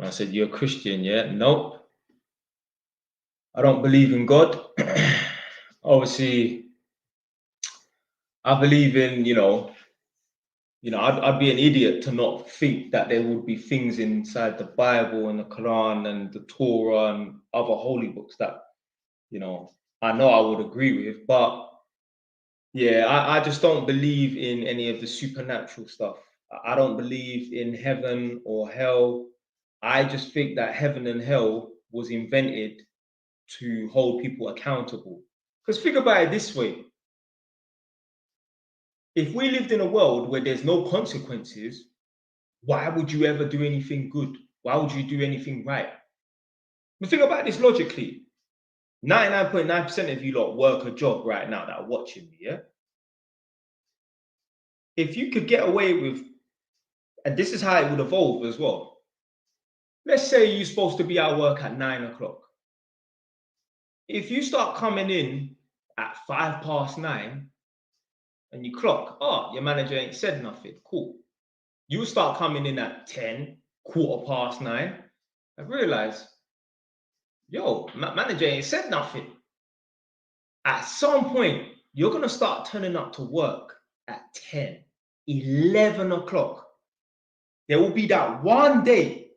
I said, you're a Christian, yeah? Nope. I don't believe in God. Obviously, I believe in, I'd be an idiot to not think that there would be things inside the Bible and the Quran and the Torah and other holy books that, I know I would agree with. But yeah, I just don't believe in any of the supernatural stuff. I don't believe in heaven or hell. I just think that heaven and hell was invented to hold people accountable. Because think about it this way. If we lived in a world where there's no consequences, why would you ever do anything good? Why would you do anything right? But think about this logically. 99.9% of you lot work a job right now that are watching me, yeah? If you could get away with, and this is how it would evolve as well. Let's say you're supposed to be at work at 9 o'clock. If you start coming in at 9:05 and you clock, your manager ain't said nothing, cool. You start coming in at 10, 9:15, and realize, manager ain't said nothing. At some point, you're going to start turning up to work at 10, 11 o'clock. There will be that one day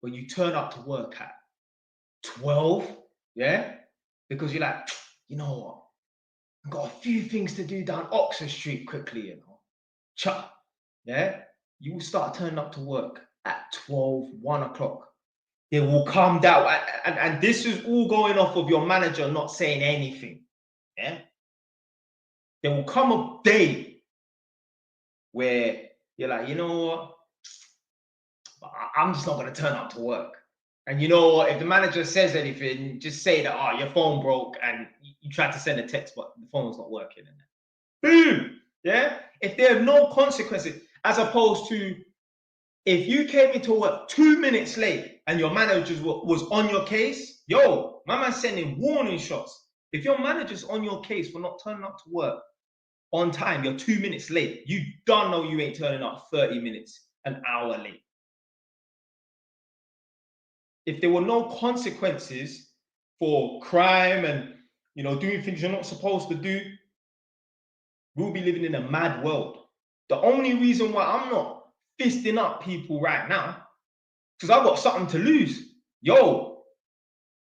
when you turn up to work at 12, yeah? Because you're like, you know what? I've got a few things to do down Oxford Street quickly, Chuck, yeah? You will start turning up to work at 12, 1 o'clock. They will come down, and this is all going off of your manager not saying anything, yeah? There will come a day where you're like, you know what? I'm just not going to turn up to work. And you know what? If the manager says anything, just say that, your phone broke and you tried to send a text, but the phone's not working. Boom! Yeah? If there are no consequences, as opposed to if you came into work 2 minutes late and your manager was on your case, my man's sending warning shots. If your manager's on your case for not turning up to work on time, you're 2 minutes late, you don't know you ain't turning up 30 minutes, an hour late. If there were no consequences for crime and doing things you're not supposed to do, we'll be living in a mad world. The only reason why I'm not fisting up people right now, because I've got something to lose.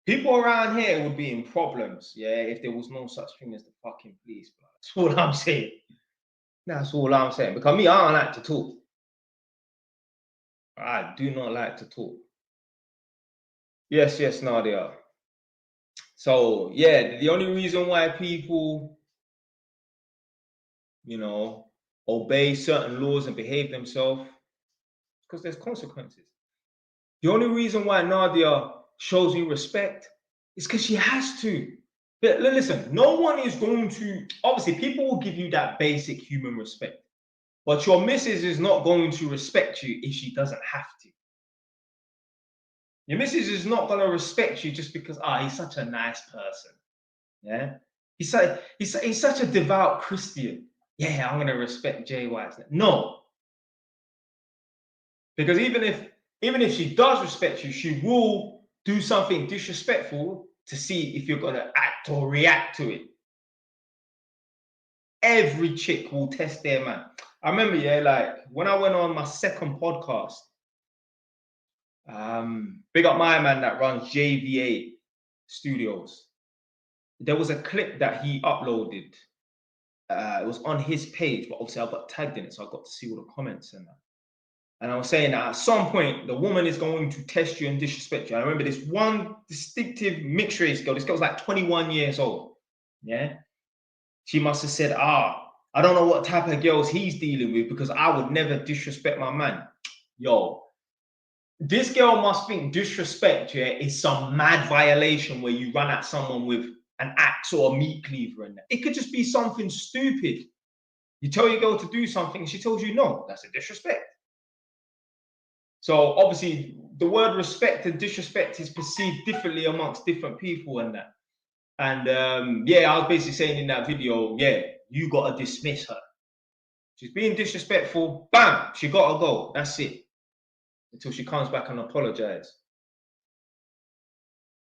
People around here would be in problems, if there was no such thing as the fucking police. That's all I'm saying. That's all I'm saying. Because me, I don't like to talk. I do not like to talk. Yes, Nadia. So, the only reason why people, obey certain laws and behave themselves is because there's consequences. The only reason why Nadia shows me respect is because she has to. But listen, no one is going to, obviously, people will give you that basic human respect. But your missus is not going to respect you if she doesn't have to. Your missus is not going to respect you just because, he's such a nice person. Yeah? He's such a devout Christian. Yeah, I'm going to respect Jay White. No. Because even if she does respect you, she will do something disrespectful to see if you're going to act or react to it. Every chick will test their man. I remember, when I went on my second podcast, big up my man that runs JVA Studios. There was a clip that he uploaded. It was on his page, but obviously I got tagged in it, so I got to see all the comments and that. And I was saying that at some point, the woman is going to test you and disrespect you. I remember this one distinctive mixed race girl. This girl was like 21 years old. Yeah. She must have said, I don't know what type of girls he's dealing with because I would never disrespect my man. This girl must think disrespect, is some mad violation where you run at someone with an axe or a meat cleaver in there. It could just be something stupid. You tell your girl to do something, and she tells you no. That's a disrespect. So obviously, the word respect and disrespect is perceived differently amongst different people and that. And I was basically saying in that video, you got to dismiss her. She's being disrespectful. Bam, she got to go. That's it. until she comes back and apologizes.